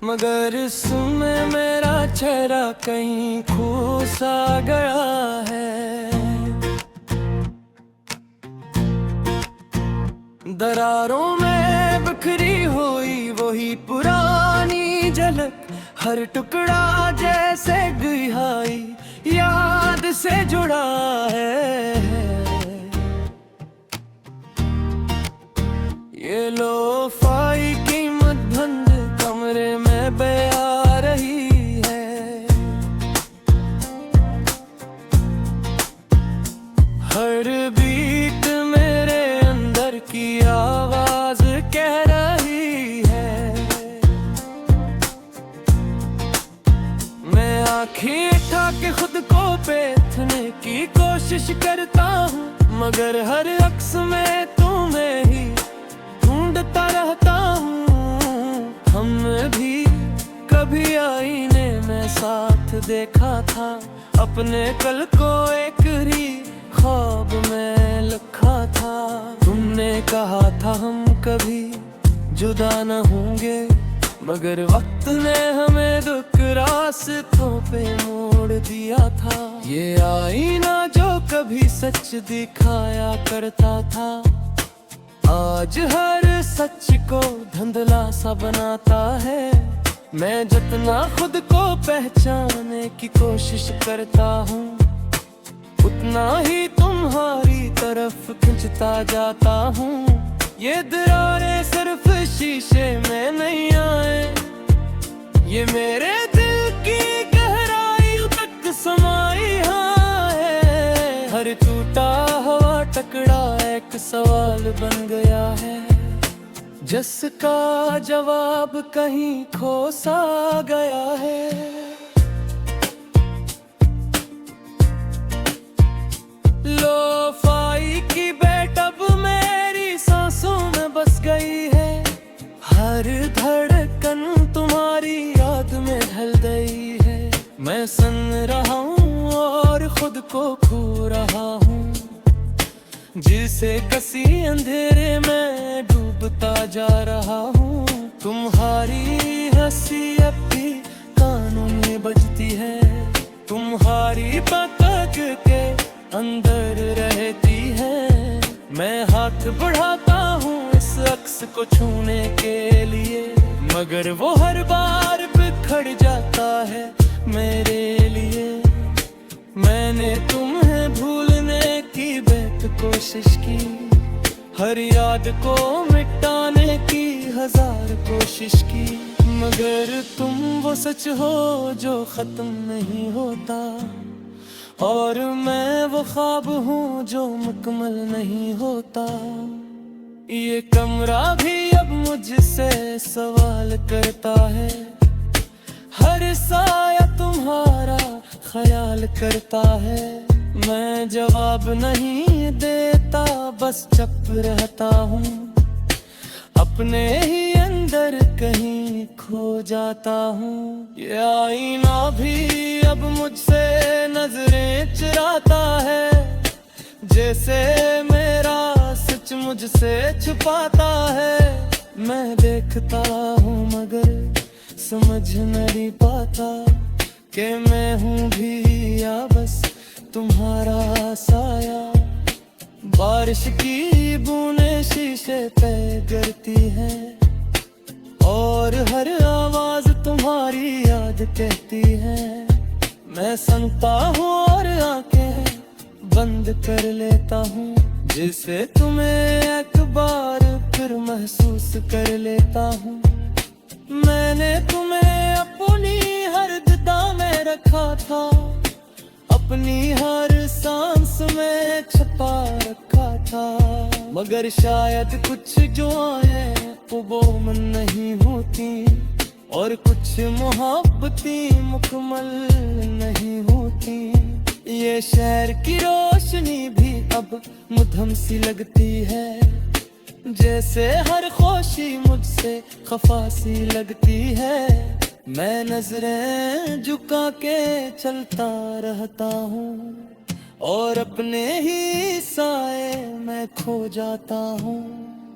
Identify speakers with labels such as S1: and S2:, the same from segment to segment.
S1: मगर इसमें मेरा चेहरा कहीं खो सा गया है। दरारों में बिखरी हुई वही पुरानी झलक, हर टुकड़ा जैसे गहराई याद से जुड़ा है। ये लो-फाई की मधुबंद कमरे में बजा रही है। हर बीट मेरे अंदर की आवाज कह रही है। मैं आंखें उठा के खुद को देखने की कोशिश करता हूँ, मगर हर अक्स में तुम्हें ही ढूंढता रहता हूँ। हमने भी कभी आईने में साथ देखा था, अपने कल को एक ही ख्वाब में लिखा था। तुमने कहा था हम कभी जुदा न होंगे, मगर वक्त ने हमें दुख रास्तों पे मोड़ दिया था। ये आईना जो कभी सच दिखाया करता था, आज हर सच को धुंधला सा बनाता है। मैं जितना खुद को पहचानने की कोशिश करता हूँ, उतना ही तुम्हारी तरफ खिंचता जाता हूँ। ये दरारें सिर्फ शीशे में नहीं आए, ये मेरे दिल की गहराई तक समाई है। हर टूटा हुआ टुकड़ा एक सवाल बन गया है, जिसका जवाब कहीं खो सा गया है। लो-फाई की बेट अब मेरी सांसों में बस गई है। हर धड़कन तुम्हारी याद में ढल गई है। मैं सुन रहा हूँ और खुद को खो रहा हूँ, जिसे कसी अंधेरे में डूबता जा रहा हूँ। तुम्हारी हंसी अब भी कानों में बजती है, तुम्हारी पलक के अंदर रहती है। मैं हाथ बढ़ाता हूँ इस अक्स को छूने के लिए, मगर वो हर बार बिखर जाता है मेरे लिए। मैंने तुम्हें भूलने की कोशिश की, हर याद को मिटाने की हजार कोशिश की, मगर तुम वो सच हो जो खत्म नहीं होता, और मैं वो ख्वाब हूँ जो मुकम्मल नहीं होता। ये कमरा भी अब मुझसे सवाल करता है, हर साया तुम्हारा ख्याल करता है। मैं जवाब नहीं देता, बस चुप रहता हूँ, अपने ही अंदर कहीं खो जाता हूँ। ये आईना भी अब मुझसे नजरें चुराता है, जैसे मेरा सच मुझसे छुपाता है। मैं देखता हूँ मगर समझ नहीं पाता कि मैं हूँ भी या बस तुम्हारा साया। बारिश की बूंदें शीशे पे गिरती हैं, और हर आवाज तुम्हारी याद कहती है। मैं सुनता हूँ और आंखें बंद कर लेता हूँ, जिसे तुम्हें एक बार फिर महसूस कर लेता हूँ। मैंने तुम्हें अपनी हर दिदा में रखा था, अपनी हर सांस में छुपा रखा था, मगर शायद कुछ जो आए वो मन नहीं होती, और कुछ मोहब्बतें मुकम्मल नहीं होती। ये शहर की रोशनी भी अब मुधम सी लगती है, जैसे हर खुशी मुझसे खफा सी लगती है। मैं नजरें झुका के चलता रहता हूँ, और अपने ही साए मैं खो जाता हूँ।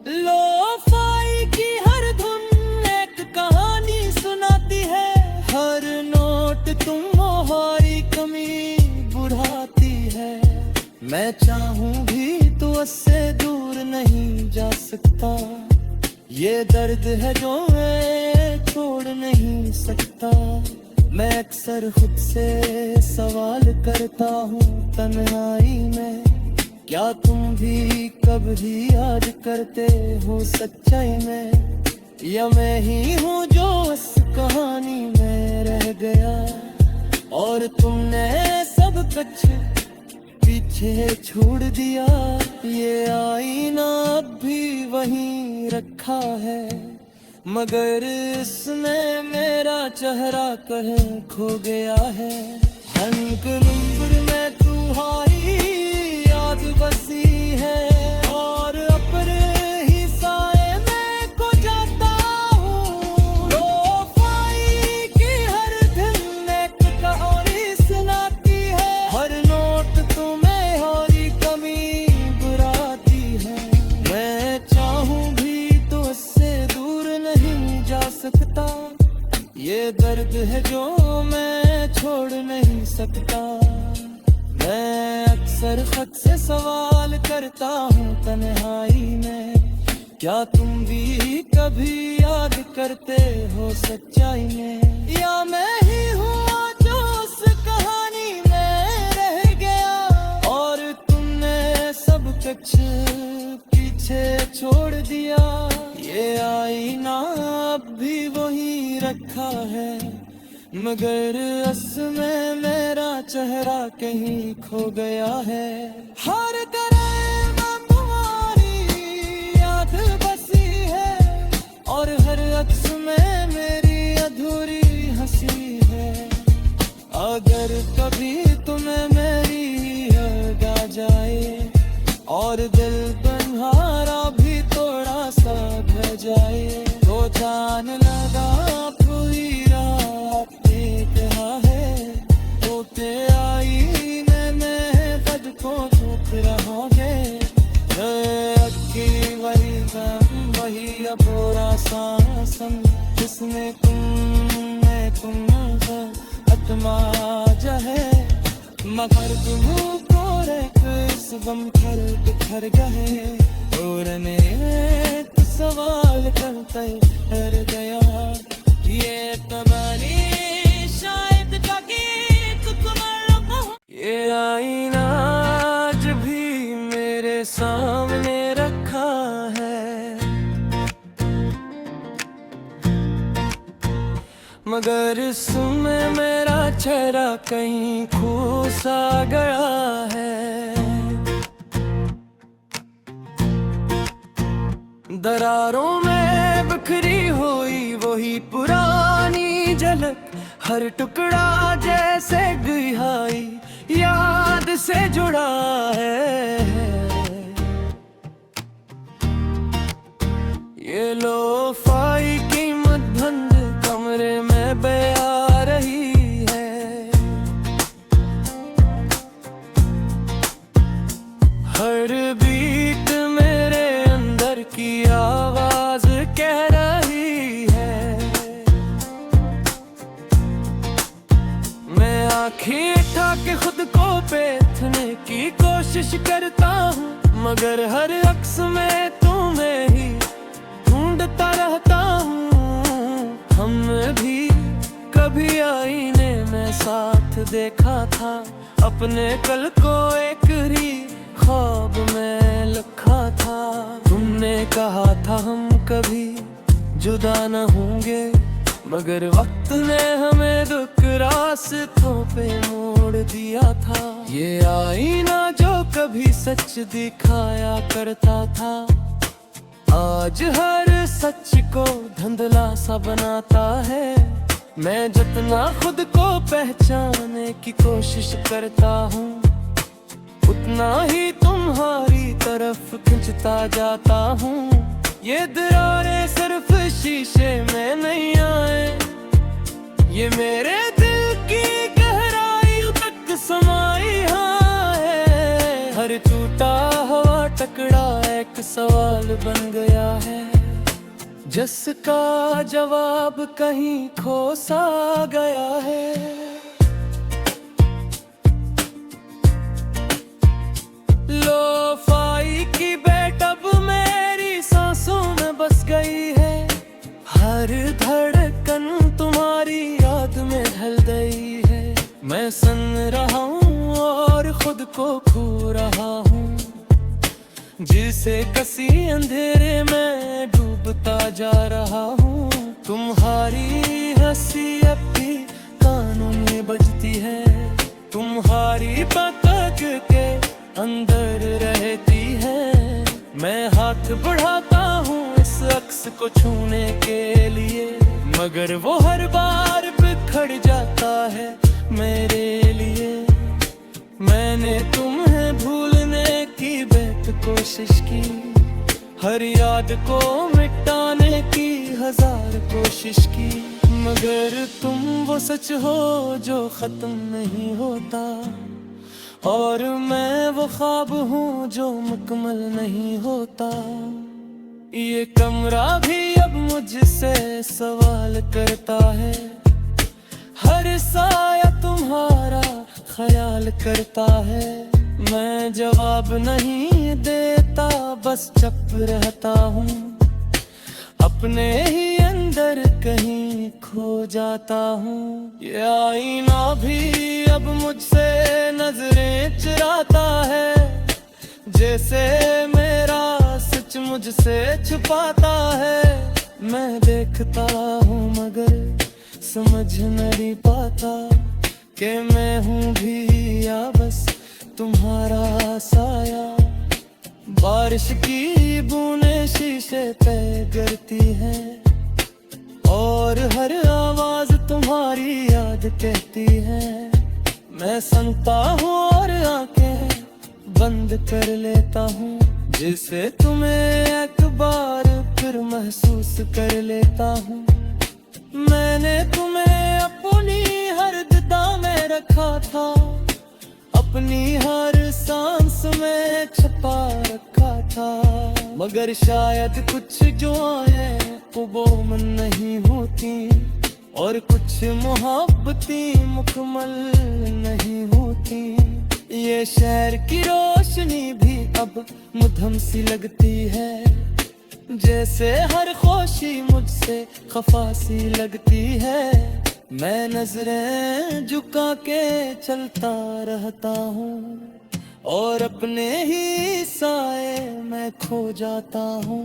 S1: लो-फाई की हर धुन एक कहानी सुनाती करती है, हर नोट तुम मोहारी कमी बुढ़ाती है। मैं चाहूं भी तो उससे दूर नहीं जा सकता, ये दर्द है जो मैं छोड़ नहीं सकता। मैं अक्सर खुद से सवाल करता हूँ तन्हाई में, क्या तुम भी कभी याद करते हो सच्चाई में, या मैं ही हूँ जो उस कहानी में रह गया और तुमने सब कुछ पीछे छोड़ दिया। ये आईना अब भी वहीं रखा है, मगर इसमें मेरा चेहरा कहीं खो गया है। हंक नंबर में तुम्हारी याद बसी है, और अपने ही साए में खो जाता हूँ। लोफाई की हर दिन एक कहानी सुनाती है, हर नोट तुम्हें हरी कमी बुराती है। मैं चाहूँ भी तो उससे दूर नहीं जा सकता, ये दर्द है जो मैं छोड़ नहीं सकता। मैं अक्सर खुद से सवाल करता हूँ तन्हाई में, क्या तुम भी कभी याद करते हो सच्चाई में, या मैं ही हूँ जो उस कहानी में रह गया और तुमने सब कुछ पीछे छोड़ दिया। ये आईना अब भी वही रखा है, मगर उसमें मेरा चेहरा कहीं खो गया है। हर तरह तुम्हारी याद बसी है, और हर अक्स में मेरी अधूरी हंसी है। अगर कभी तुम्हें मेरी याद आ जाए और दिल तुम्हारा भी थोड़ा सा ढह जाए, तो जान लगा पूरी रात कहा है, होते आई मैं खुद को चुप रहोगे। अक्की वही गम वही अपूरा सांसन, जिसमें तुम अतमा जहे, मगर तुमको इस गम बिखर गए। और तो सवाल करते डर गया, ये तबानी शायद का गीत तुम्हारा। ये आईना आज भी मेरे सामने रखा है, मगर इसमें मेरा चेहरा कहीं खो सा गया है। दरारों में बिखरी हुई वही पुरानी झलक, हर टुकड़ा जैसे गहराई याद से जुड़ा है। ये लोफाई की मधुबंद कमरे में बया रही है, हर बीट मेरे अंदर की आवाज कह रही है। मैं आँखें उठा के खुद को पेथने की कोशिश करता हूँ, मगर हर अक्स में तुम्हें ही ढूंढता रहता हूँ। हमने भी कभी आईने में साथ देखा था, अपने कल को एक ही ख्वाब में लिखा था। तुमने कहा था हम कभी जुदा न होंगे, मगर वक्त ने हमें दुख रास्तों पे मोड़ दिया था। ये आईना जो कभी सच दिखाया करता था, आज हर सच को धुंधला सा बनाता है। मैं जितना खुद को पहचानने की कोशिश करता हूँ, उतना ही तुम्हारी तरफ खिंचता जाता हूँ। ये दरारें सिर्फ शीशे में नहीं आए, ये मेरे दिल की गहराई तक समाई है। हर टूटा हुआ टुकड़ा एक सवाल बन गया है, जिसका जवाब कहीं खो सा गया है। लो-फाई की बेटब मेरी सांसों में बस गई है। हर धड़कन तुम्हारी याद में ढल गई है। मैं सुन रहा हूँ और खुद को खो रहा हूँ, जिसे कसी अंधेरे में डूबता जा रहा हूँ। तुम्हारी हंसी अब भी कानों में बजती है, तुम्हारी पलक के अंदर रहती है। मैं हाथ बढ़ाता हूँ इस अक्स को छूने के लिए, मगर वो हर बार बिखर जाता है मेरे लिए। मैंने तुम्हें भूलने की कोशिश की, हर याद को मिटाने की हजार कोशिश की, मगर तुम वो सच हो जो खत्म नहीं होता, और मैं वो ख्वाब हूँ जो मुकम्मल नहीं होता। ये कमरा भी अब मुझसे सवाल करता है, हर साया तुम्हारा ख्याल करता है। मैं जवाब नहीं देता, बस चुप रहता हूँ, अपने ही अंदर कहीं खो जाता हूँ। ये आईना भी अब मुझसे नजरें चुराता है, जैसे मेरा सच मुझसे छुपाता है। मैं देखता हूँ मगर समझ नहीं पाता कि मैं हूँ भी या बस तुम्हारा साया। बारिश की बूंदें शीशे पे गिरती हैं, और हर आवाज तुम्हारी याद कहती है। मैं सुनता हूँ और आंखें बंद कर लेता हूँ, जिसे तुम्हें एक बार फिर महसूस कर लेता हूँ। मैंने तुम्हें अपनी हर दिदा में रखा था, अपनी हर सांस में छुपा रखा था, मगर शायद कुछ जो आए वो मन नहीं होती, और कुछ मोहब्बतें मुकम्मल नहीं होती। ये शहर की रोशनी भी अब मुधम सी लगती है, जैसे हर खुशी मुझसे खफा सी लगती है। मैं नजरें झुका के चलता रहता हूँ, और अपने ही साए मैं खो जाता हूँ।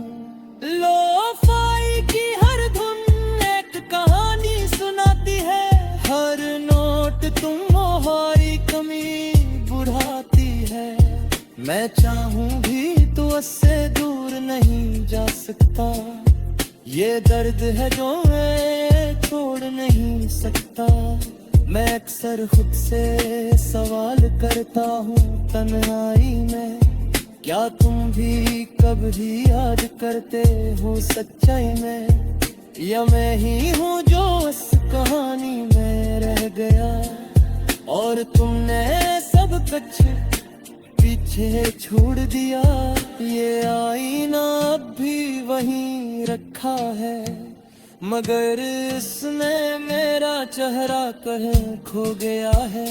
S1: लो-फाई की हर धुन एक कहानी सुनाती है, हर नोट तुम्हारी कमी बुढ़ाती है। मैं चाहूँ भी तो उससे दूर नहीं जा सकता, ये दर्द है जो मैं छोड़ नहीं सकता। मैं अक्सर खुद से सवाल करता हूँ तन्हाई में, क्या तुम भी कभी याद करते हो सच्चाई में, या मैं ही हूँ जो इस कहानी में रह गया, और तुमने सब कुछ पीछे छोड़ दिया। ये आईना अब भी वहीं रखा है, मगर इसमें मेरा चेहरा कहीं खो गया है।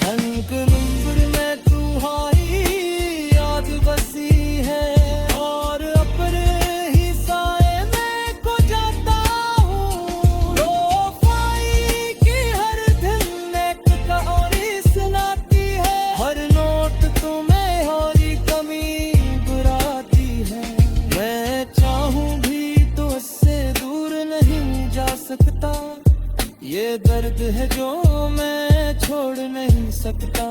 S1: हंक नंबर में तुम्हारी याद बसी है, और अपने ही साए में खो जाता हूँ। लो-फाई की हर दिन एक कहानी सुनाती है, हर नोट तुम्हें हरी कमी बुराती है। मैं चाहूँ भी तो उससे दूर नहीं जा सकता, ये दर्द है जो मैं छोड़ नहीं सकता।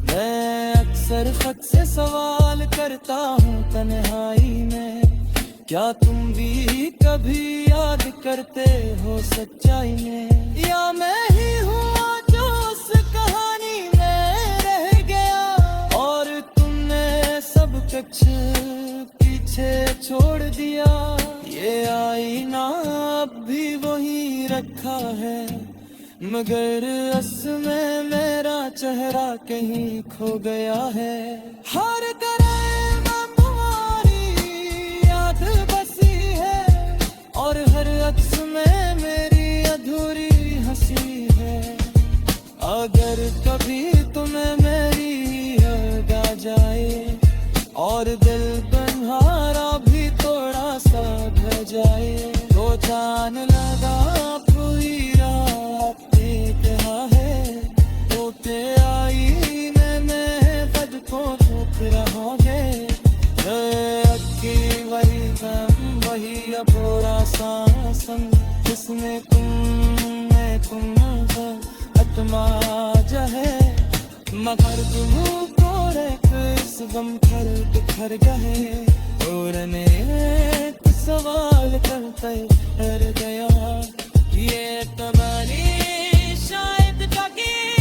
S1: मैं अक्सर खुद से सवाल करता हूँ तन्हाई में, क्या तुम भी कभी याद करते हो सच्चाई में, या मैं ही हूँ जो उस कहानी में रह गया, और तुमने सब कुछ पीछे छोड़ दिया। ये आईना अब भी वही रखा है, मगर उसमें मेरा चेहरा कहीं खो गया है। हर तरह तुम्हारी याद बसी है, अगर कभी तुम्हें मेरी याद आ जाए और दिल तुम्हारा भी थोड़ा सा ढह जाए, तो जान लगा पूरी रात क्या है, होते आई मैंने खुद को ठोक रहोगे। अक्की वही गम वही अपूरा सा संग, जिसमें तुम अतमा जहे, मगर तुम कोरे इस गम खर गए। और ने एक सवाल करते डर गया, ये तबानी शायद बाकी